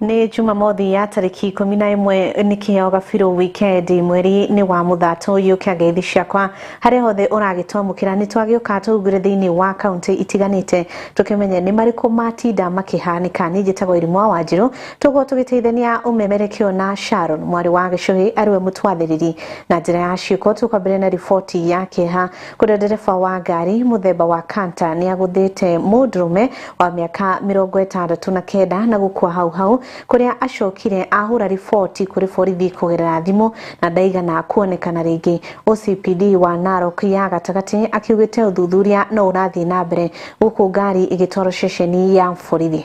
Ni Jumamothi ya tariki 11 ni Kiheo Kabiru Wikendi mweri ni wa muthato yukia ngeithi ciakwa hari hothe uragitwamukira ni twagioka tugure thiini wa county itiganite tukimenye ni mariko matinda makihanika ni njitagwo Wairimu wa Wanjiru tugo tugiteithania umemerekio na Sharon mwari wa Gicuhi ariwe mutwathiriri na njira ya ciuko tukwambire na ripoti yake ha kuria ndereba wa ngari muthemba wa kanta ni aguthite mundurume wa miaka 69 na gukua hau kuria acokire ahura ripoti kuri borithi kugerera thimu na ndaigana kuonekana ringi. OCPD wa Narok ya gatagati akiugite uthuthuria no urathi na mbere guku ngari igitwaro ceceni ya borithi.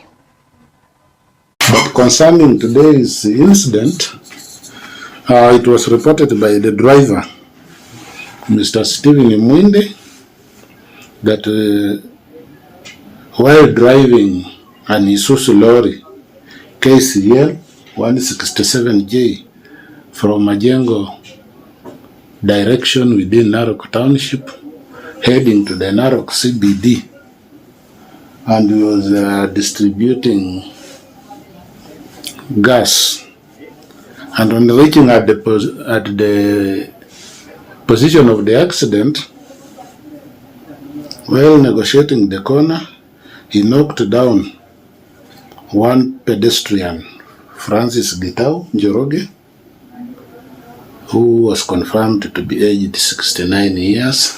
But concerning today's incident, it was reported by the driver, Mr. Stephen Mwinde, that while driving an Isuzu lorry KCL 167J from Majengo direction within Narok Township heading to the Narok CBD, and he was distributing gas, and on reaching at the position of the accident, while negotiating the corner, he knocked down one pedestrian, Francis Gitau Njoroge, who was confirmed to be aged 69 years,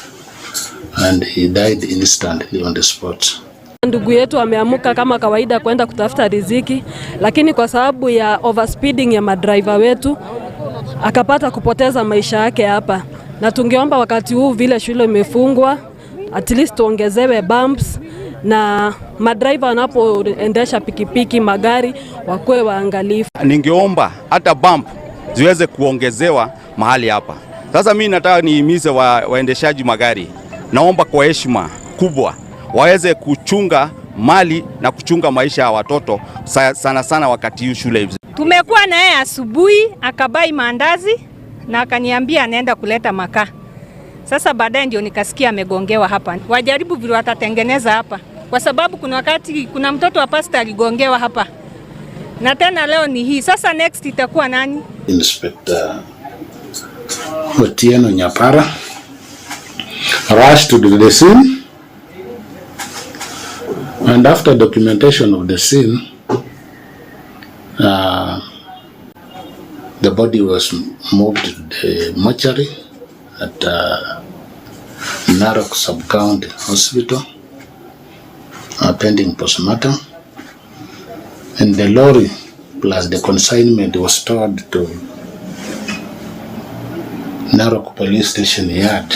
and he died instantly on the spot. Ndugu yetu ameamuka kama kawaida kwenda kutafuta riziki, lakini kwa sababu ya overspeeding ya madriver wetu akapata kupoteza maisha yake hapa. Na tungeomba wakati huu vile shule imefungwa, at least tuongezewe bumps, na madriver wanapoendesha pikipiki magari wakuwe waangalifu. Ningeomba hata bump ziweze kuongezewa mahali hapa. Sasa mimi nataka nihimize waendeshaji magari, naomba kwa heshima kubwa waweze kuchunga mali na kuchunga maisha ya watoto sana sana wakati huu shule hivi. Tumekuwa na yeye asubuhi akabai maandazi na akaniambia anaenda kuleta makaa. Sasa baadaye ndio nikasikia amegongewa hapa. Wajaribu vile watatengeneza hapa, kwa sababu kuna wakati kuna mtoto wa pastor aligongewa hapa. Na tena leo ni hii. Sasa next itakuwa nani? Inspector Otieno Nyapara rushed to the scene, and after documentation of the scene, the body was moved to the mortuary at Narok Sub-County Hospital, pending postmortem, and the lorry plus the consignment was stored to Narok Police Station Yard.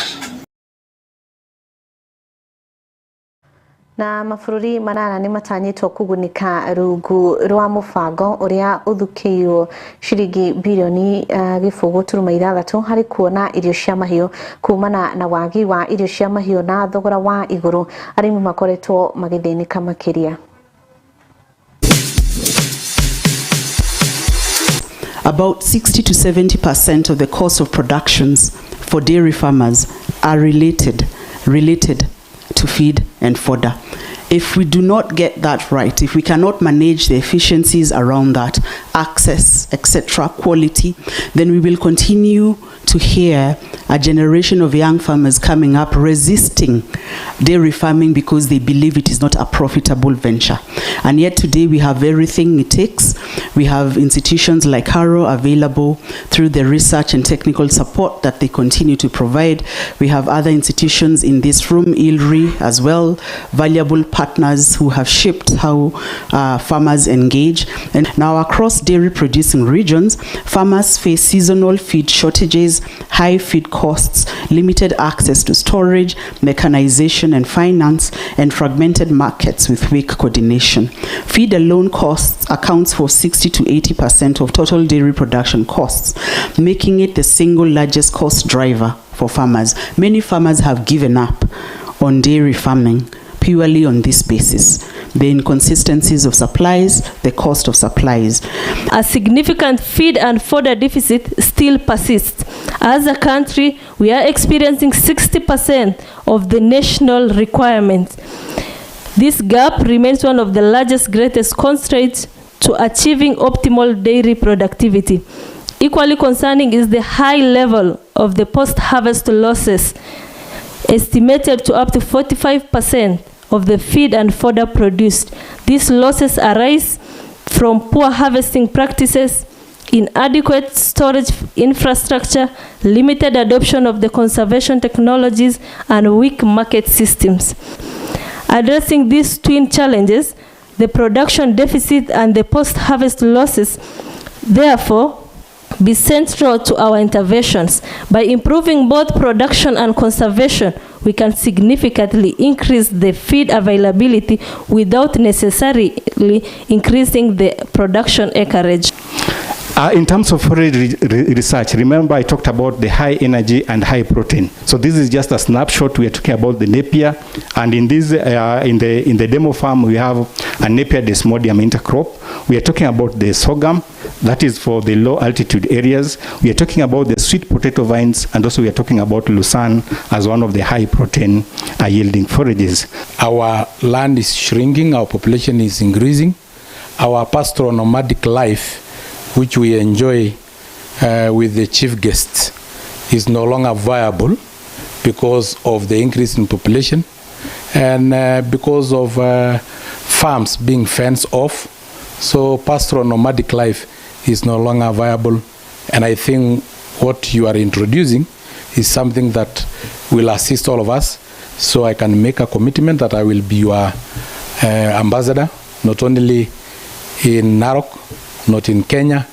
Na mafururi manana ni matanyitwo kugunika rungu rwa mubango uria uthukiirwo ciringi bilioni gibugu turuma 6 hari kuona irio cia mahiu kumana na wagi wa irio cia mahiu na thogora wa iguru. Arimi makoretwo magithinika makiria. About 60 to 70% of the cost of productions for dairy farmers are related to feed and fodder. If we do not get that right, if we cannot manage the efficiencies around that, access, etc., quality, then we will continue to hear a generation of young farmers coming up resisting dairy farming because they believe it is not a profitable venture. And yet today we have everything it takes. We have institutions like Harrow available through the research and technical support that they continue to provide. We have other institutions in this room, ILRI as well, valuable partners who have shaped how farmers engage. And now across dairy producing regions, farmers face seasonal feed shortages, high feed costs, limited access to storage, mechanization and finance, and fragmented markets with weak coordination. Feed alone costs accounts for 60 to 80% of total dairy production costs, making it the single largest cost driver for farmers. Many farmers have given up on dairy farming purely on this basis. The inconsistencies of supplies, the cost of supplies. A significant feed and fodder deficit still persists. As a country, we are experiencing 60% of the national requirements. This gap remains one of the greatest constraints to achieving optimal dairy productivity. Equally concerning is the high level of the post-harvest losses, estimated to up to 45% of the feed and fodder produced. These losses arise from poor harvesting practices, inadequate storage infrastructure, limited adoption of the conservation technologies, and weak market systems. Addressing these twin challenges, the production deficit and the post-harvest losses, therefore, be central to our interventions. By improving both production and conservation, we can significantly increase the feed availability without necessarily increasing the production acreage. In terms of forage research, remember I talked about the high energy and high protein. So this is just a snapshot. We are talking about the Napier, and in this in the demo farm we have a Napier desmodium intercrop. We are talking about the sorghum, that is for the low altitude areas. We are talking about the sweet potato vines, and also we are talking about Lucerne as one of the high protein yielding forages. Our land is shrinking, our population is increasing. Our pastoral nomadic life, which we enjoy with the chief guests, is no longer viable because of the increase in population and because of farms being fenced off. So pastoral nomadic life is no longer viable, and I think what you are introducing is something that will assist all of us. So I can make a commitment that I will be your ambassador, not only in Narok, not in Kenya,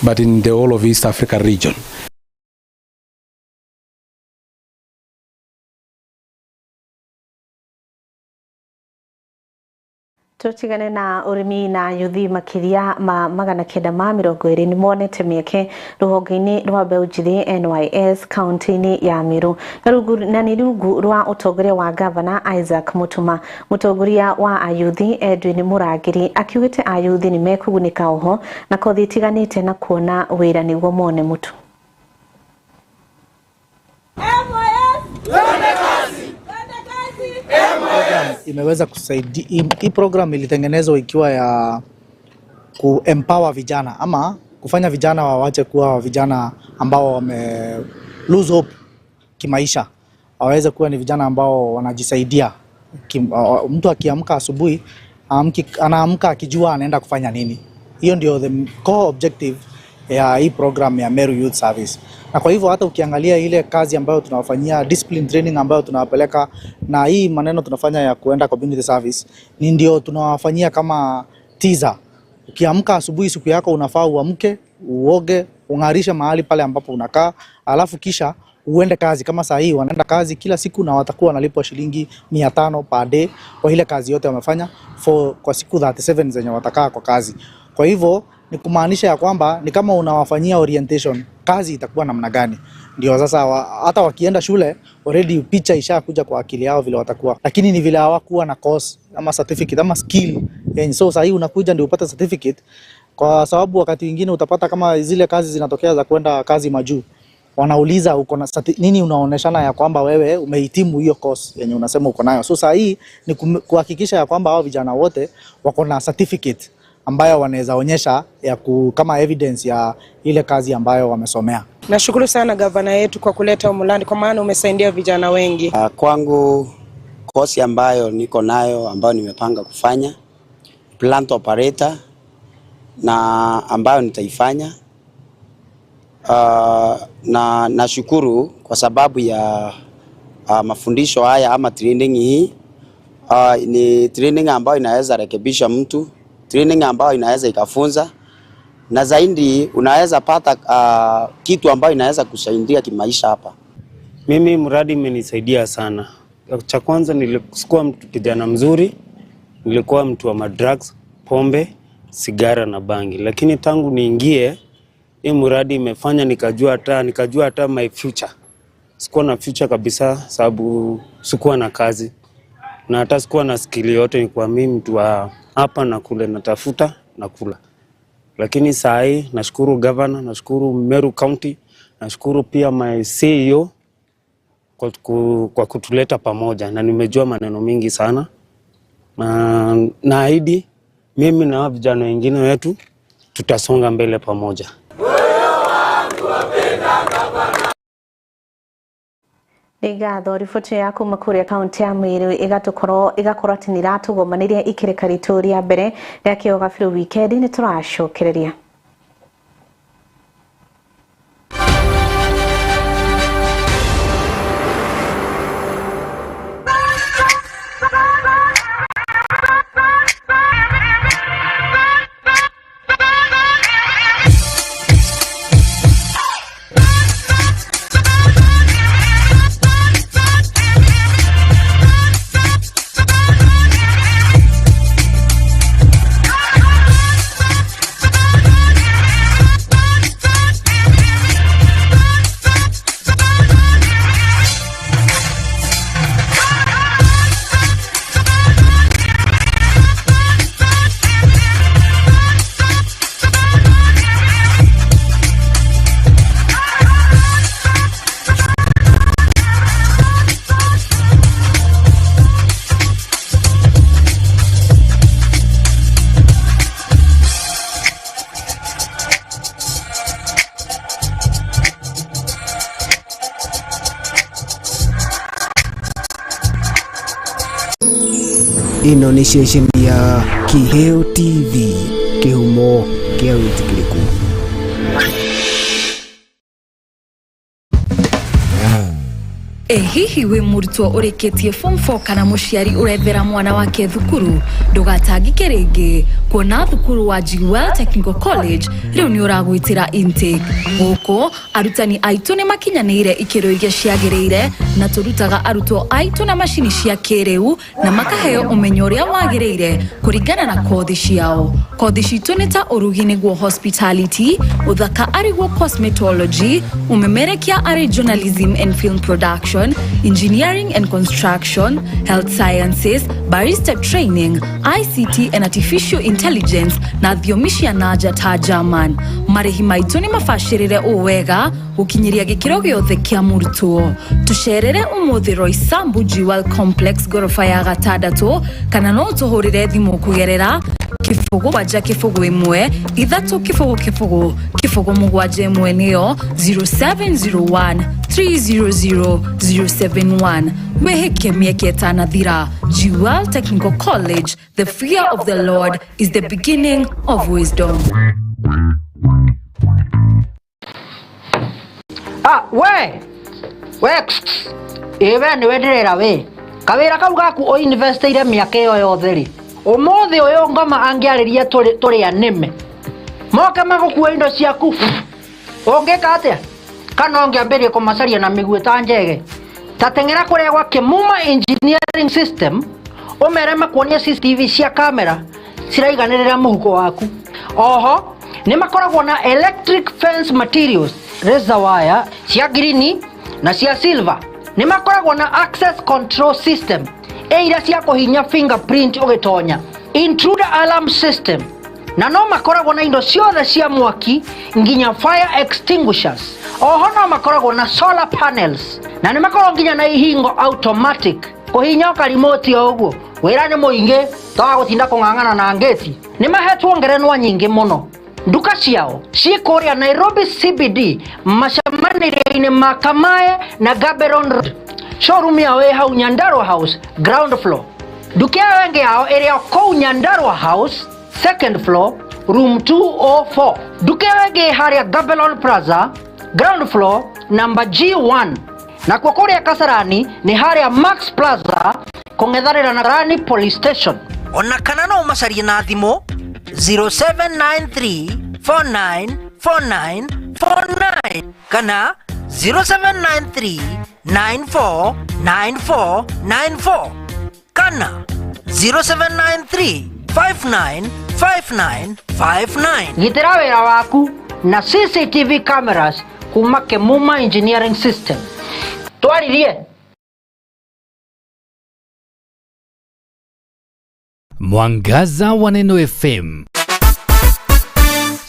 but in the whole of East Africa region. Tutigane na urimi na yuthi makiria ma magana kenda ma 20 ni monete mieke ruhonge-ini rwa mbeũ njithi NYS kaunti-ini ya Meru na ni rungu rwa utongoria wa Governor Isaac Mutuma. Mutongoria wa ayuthi Edwin Murangiri akiugite ayuthi ni mekugunika oho na kothi itiganite na kuona wira niguo mone mutu. Imeweza kusaidia. Hii program ilitengenezwa ikiwa ya kuempower vijana ama kufanya vijana waache kuwa vijana ambao wame lose hope kimaisha, waweze kuwa ni vijana ambao wanajisaidia. Mtu akiamka asubuhi anaamka akijua anaenda kufanya nini. Hiyo ndio the core objective ya hii program ya Meru Youth Service. Na kwa hivyo hata ukiangalia ile kazi ambayo tunawafanyia, discipline training ambayo tunawapeleka, na hii maneno tunafanya ya kuenda community service, ni ndio tunawafanyia kama teaser. Ukiamka asubuhi siku yako unafaa uamke, uoge, ungarisha mahali pale ambapo unakaa, alafu kisha uende kazi. Kama saa hii wanaenda kazi kila siku na watakuwa wanalipwa shilingi 500 per day kwa ile kazi yote wamefanya kwa siku 37 zenye watakaa kwa kazi. Kwa hivyo ni kumaanisha ya kwamba ni kama unawafanyia orientation kazi itakuwa namna gani. Ndio sasa hata wakienda shule already picha ishakuja kwa akili yao vile watakuwa, lakini ni vile hawakuwa na course ama certificate ama skill. So sasa hii unakuja ndio upate certificate, kwa sababu wakati mwingine utapata kama zile kazi zinatokea za kwenda kazi majuu, wanauliza uko na nini, unaoneshana ya kwamba wewe umehitimu hiyo course yenye unasema uko nayo. So sasa hii ni kuhakikisha ya kwamba hao vijana wote wako na certificate ambayo wanaweza onyesha ya kama evidence ya ile kazi ambayo wamesomea. Nashukuru sana gavana yetu kwa kuleta umulandi, kwa maana umesaidia vijana wengi. Kwangu kosi ambayo niko nayo ambayo nimepanga kufanya plant operator na ambayo nitaifanya, na nashukuru kwa sababu ya mafundisho haya ama training hii. Ni training ambayo inaweza rekebisha mtu, training ambayo inaweza ikafunza, na zaidi unaweza pata kitu ambayo inaweza kusaidia kimaisha hapa. Mimi mradi imenisaidia sana. Cha kwanza nilikuwa mtu kijana mzuri, nilikuwa mtu wa madrugs, pombe, sigara na bangi. Lakini tangu niingie, hii mradi imefanya nikajua hata my future. Sikuwa na future kabisa sababu sikuwa na kazi. Na hata sikuwa na skill yote, ni kwa mimi mtu wa hapa na kule natafuta na kula. Lakini saa hii nashukuru governor, nashukuru Meru County, nashukuru pia my CEO kwa kutuleta pamoja, na nimejua maneno mingi sana. Naahidi mimi na vijana wengine wetu tutasonga mbele pamoja. Igatho riboti yaku makuria kaunti ya Meru igakorwo ati niratugomaniria ikireka ritu ria mbere ria Kiheo Kabiru Wikendi ni turacokereria. Ino ni station ya Kiheo TV, kihumo kia witikiriku. Hihi we murutwo ureketie form 4 kana muciari urethera mwana wake thukuru ndugatangike ringi kuona thukuru wa Wanjiru Technical College riu ni uragwitira intake guko arutani aitu ni makinyanire ikiro iria ciagirire na turutaga arutwo aitu na mashini cia kireu na makaheo umenyo uria wagirire kuringana na kothi ciao. Kothi citu ni ta urugi niguo hospitality, uthaka ariguo cosmetology, umemerekia ari journalism and film production, engineering and construction, health sciences, barista training, ICT and artificial intelligence na thiomisha naja ta German. Marihi maitu ni mafashirire uwega ukinyiria gikiro giothe kia murutwo. Tusherere umuthi Roysambu Jewel Complex gorofa ya gatandatu kana no tuhurire thimu kugerera kifogo waja kifogo imwe ithatu kifogo mugwaje imwe niyo 0701 300 071 weheke mieke tanathira. Jewel Technical College, the fear of the Lord is the beginning of wisdom. Ewe ni wenderera we kawira kau gaku o investire miaka iyo yothe ri umuthi uyu ngoma angiariria turi anime moke magukuwa indo ciaku ungika atia kana ungiambirie kumacaria na miguu ta njege tatengera kuria gwa Kimuma engineering system umere makuonia CCTV cia kamera ciraiganirira muhuko waku. Oho ni makoragwo na electric fence materials, razor wire cia green na cia silver. Ni makoragwo na access control system ira cia kuhinya fingerprint ugitonya, intruder alarm system, na no makoragwo na indo ciothe cia mwaki nginya fire extinguishers. Oho no makoragwo na solar panels na ni makoragwo nginya na ihingo automatic kuhinya ka remote oguo wira ni muingi tawa gutinda kungangana na ngeti. Ni mahetwo ngerenwa nyingi muno. Nduka ciao cikuria Nairobi CBD macamanire-ini ma Kamae na Gaberon Road. Showroom yao e hau Nyandarua House ground floor. Nduka wengi yao area kou Nyandarua House second floor room 204. Nduka wengi haria Gaberon Plaza ground floor number G1. Na kwa kuria Kasarani ni haria Max Plaza kungetharira na Rani police station. Ona kana no macarie na thimo 0793494949 kana 0793949494 kana 0793595959. Gitira wira waku na CCTV cameras kuma Kimuma engineering system. Twaririe Mwangaza wa Neno FM,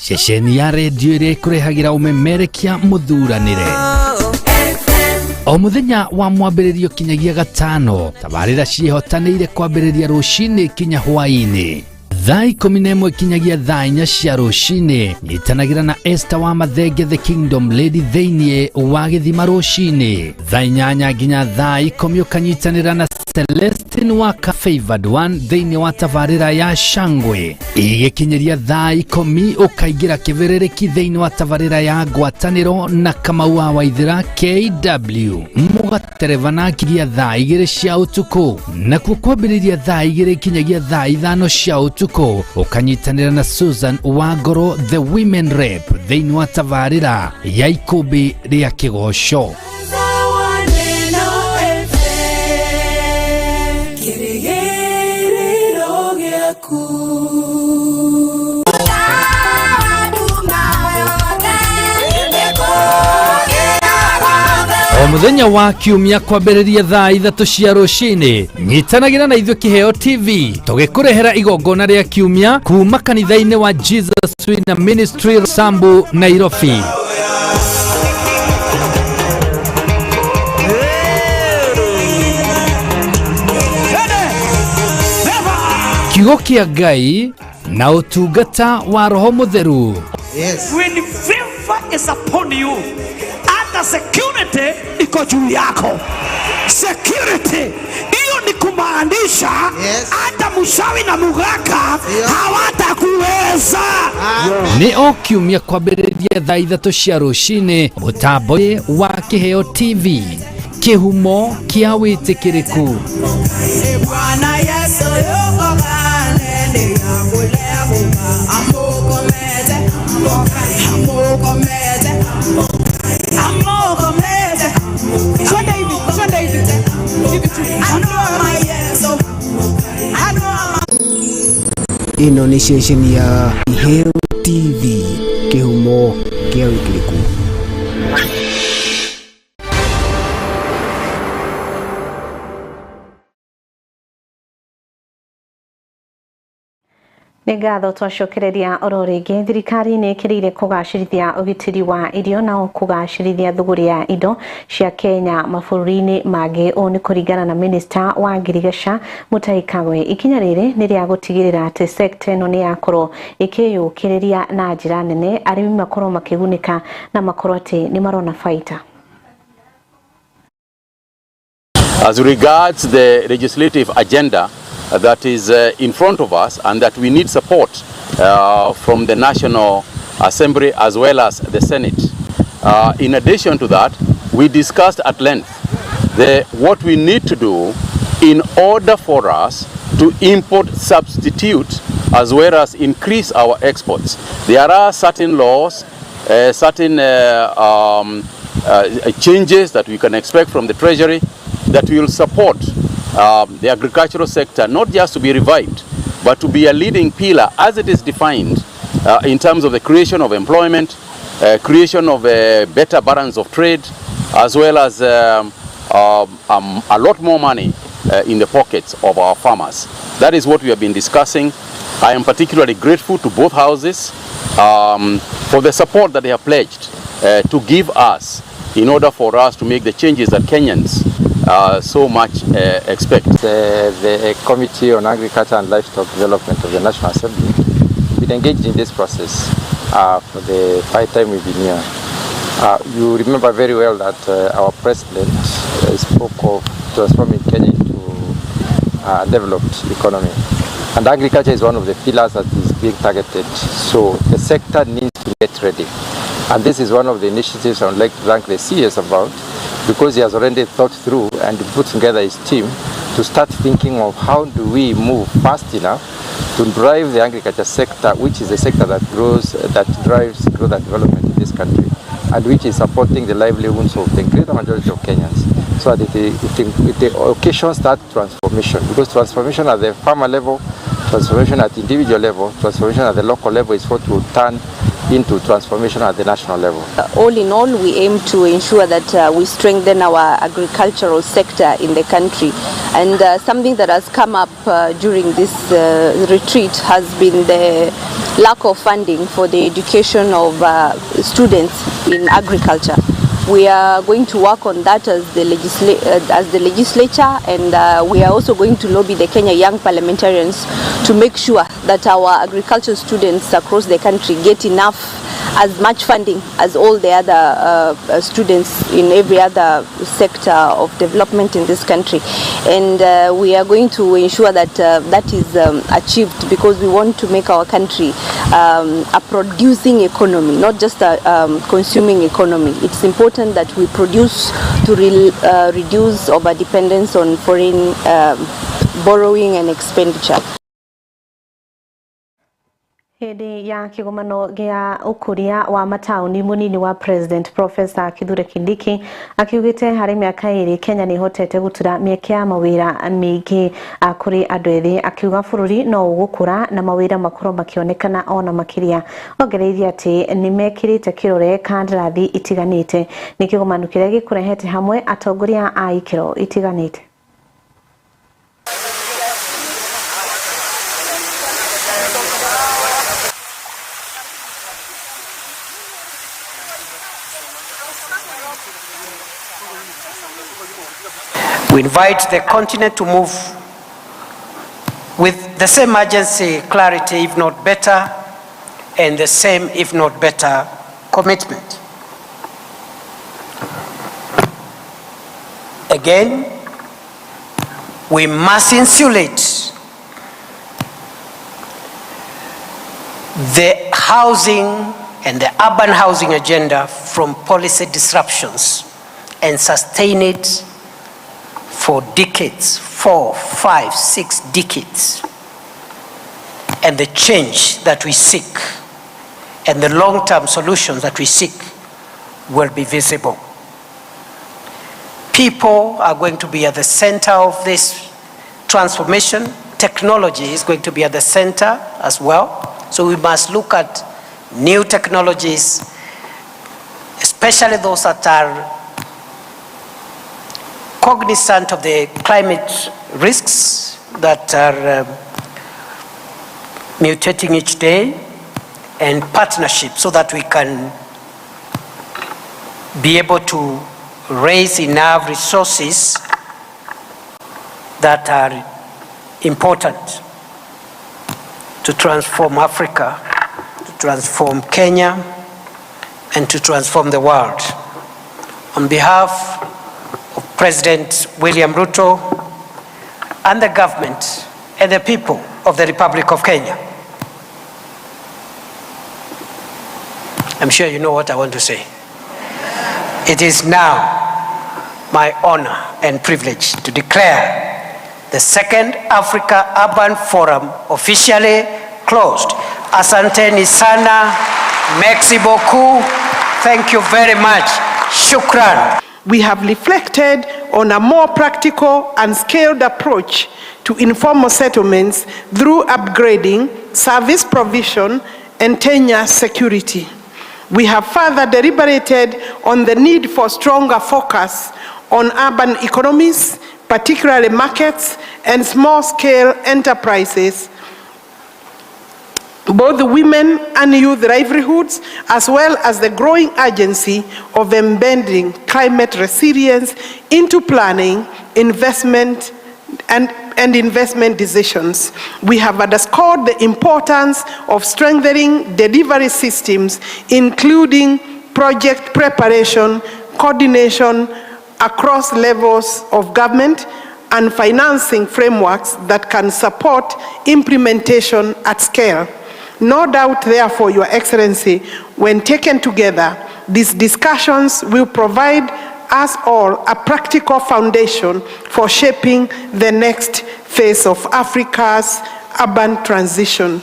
shesheni ya redio iria ikurehagira umemerekia muthuranire o muthenya wa mwambiririo kinyagia gatano. Tabarira ciehotanĩire kwambĩrĩria rũcinĩ kinya hwainĩ thaa 11 kinyagia thaa 4 cia rũcinĩ nyitanagira na Esther wa Mathenge the Kingdom Lady thĩinĩ wa gĩthima rũcinĩ, thaa 8 nginya thaa 10 ũkanyitanĩra na Celestine Waka Favored One thĩinĩ wa tabarĩra ya Shangwe, igĩkinyeria thaa 10 ũkaingĩra kĩberereki thĩinĩ wa tabarĩra ya ngwatanĩro na Kamau wa Waithĩra KW mũgatereva na kiria thaa 2 cia ũtukũ, na kwambĩrĩria thaa 2 kinyagia thaa 5 cia ũtukũ ũkanyitanĩra na Susan Wangoro the Women Rep thĩinĩ wa tabarĩra ya ikũmbĩ rĩa kĩgoco. O muthenya wa kiumia kwambĩrĩria thaa 3 cia rũcinĩ nyitanagira na ithuĩ Kiheo TV tũgĩkũrehera igongona rĩa kiumia kuma kanitha-inĩ wa Jesus Wina Ministry Sambu Nairobi. Kiugo kĩa Ngai na ũtungata wa Roho Mũtheru. Yes. When favor is upon you, hata security iko juu yako. Security hiyo ni kumaanisha hata mushawi na mugaka hawatakuweza. Ni o kiumia kwambĩrĩria thaa 3 cia rũcinĩ mũtambo wa Kiheo TV, kĩhumo kĩa wĩtĩkĩrĩku. Bwana Yesu ino ni station ya Kiheo TV, kihumo kia wikiriku. Nĩ ngatho twacokereria oro rĩngĩ. Thirikari nĩ ĩkĩrĩire kũgacĩrithia ũgitĩri wa irio na kũgacĩrithia thũgũrĩ ya indo cia Kenya mabũrũri-inĩ mangĩ. O nĩ kũringana na Minister wa Ngirigaca Mutahi Kagwe. Ikinya rĩrĩ nĩ rĩa gũtigĩrĩra atĩ sector ĩno nĩ yakorwo ĩkĩyũkĩrĩria na njĩra nene, arĩmi makorwo makĩgunĩka na makorwo atĩ nĩ marona baita. As regards the legislative agenda that is in front of us and that we need support from the National Assembly as well as the Senate. In addition to that, we discussed at length what we need to do in order for us to import substitute as well as increase our exports. There are certain laws, certain changes that we can expect from the Treasury that will support the agricultural sector, not just to be revived, but to be a leading pillar as it is defined in terms of the creation of employment, creation of a better balance of trade, as well as a lot more money in the pockets of our farmers. That is what we have been discussing. I am particularly grateful to both houses for the support that they have pledged to give us in order for us to make the changes that Kenyans so much expect. The Committee on Agriculture and Livestock Development of the National Assembly been engaged in this process for the 5th time we've been here. You remember very well that our president spoke of transforming Kenya into a developed economy. And agriculture is one of the pillars that is being targeted. So the sector needs to get ready. And this is one of the initiatives I would like to thank the CS about, because he has already thought through and put together his team to start thinking of how do we move fast enough to drive the agriculture sector, which is a sector that drives growth and development in this country, and which is supporting the livelihoods of the greater majority of Kenyans, so that it occasions that transformation, because transformation at the farmer level, transformation at individual level, transformation at the local level is what will turn into transformation at the national level. All in all, we aim to ensure that we strengthen our agricultural sector in the country. And something that has come up during this retreat has been the lack of funding for the education of students in agriculture. We are going to work on that as the legislature, and we are also going to lobby the Kenya young parliamentarians to make sure that our agricultural students across the country get enough, as much funding as all the other students in every other sector of development in this country. And we are going to ensure that that is achieved, because we want to make our country a producing economy, not just a consuming economy. It's important that we produce to reduce our dependence on foreign borrowing and expenditure. Hedi ya kigomano gia ukuria wa matauni munini wa President Professor Kithure Kindiki akiugite hari miaka iri Kenya ni hotete gutura mieke ya mawira mingi kuri andu ethi, akiuga bururi no ugukura na mawira makuru makionekana ona makiria. Ongereithia ati ni mekirite kirore kandarathi itiganite, ni kigomano kiria gikurehete hamwe atongoria a ikiro itiganite. We invite the continent to move with the same urgency, clarity, if not better, and the same, if not better, commitment. Again, we must insulate the housing and the urban housing agenda from policy disruptions and sustain it for decades, 4, 5, 6 decades. And the change that we seek and the long-term solutions that we seek will be visible. People are going to be at the center of this transformation. Technology is going to be at the center as well. So we must look at new technologies, especially those that are cognizant of the climate risks that are mutating each day, and partnership, so that we can be able to raise enough resources that are important to transform Africa, to transform Kenya, and to transform the world. On behalf of President William Ruto and the government and the people of the Republic of Kenya, I'm sure you know what I want to say. It is now my honor and privilege to declare the second Africa Urban Forum officially closed. Asanteni sana, merci beaucoup, thank you very much, shukran. We have reflected on a more practical and scaled approach to informal settlements through upgrading, service provision, and tenure security. We have further deliberated on the need for stronger focus on urban economies, particularly markets and small-scale enterprises, both the women and youth livelihoods, as well as the growing urgency of embedding climate resilience into planning, investment, and investment decisions. We have underscored the importance of strengthening delivery systems, including project preparation, coordination across levels of government, and financing frameworks that can support implementation at scale. No doubt, therefore, Your Excellency, when taken together, these discussions will provide us all a practical foundation for shaping the next phase of Africa's urban transition.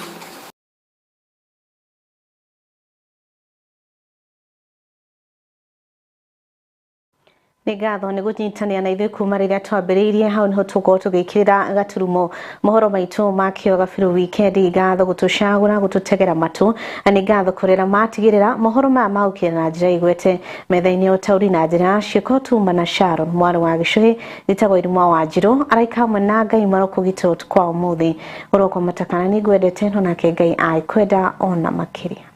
Nĩ ngatho nĩ gũnyitania na ithuĩ kuma rĩrĩa twambĩrĩirie hau nĩho tũkorwo tũgĩkĩrĩra gaturumo mohoro maitũ ma Kiheo Kabiru Wikendi. Ngatho gũtũcagũra, gũtũtegera matũ, na nĩ ngatho kũrĩa matigĩrĩra mohoro maya maũkĩra na njĩra igwete metha-inĩ ya ũtaũri na njĩra ciĩko tuma na Sharon mwarĩ wa gĩcũhĩ njĩtagwo Wairimu wa Wanjiru araika hamwe na Ngai marokũgitĩrwo kwa ũmũthĩ ũrokwo matakana nĩ ngwendete no nake Ngai aikwenda ona makĩria.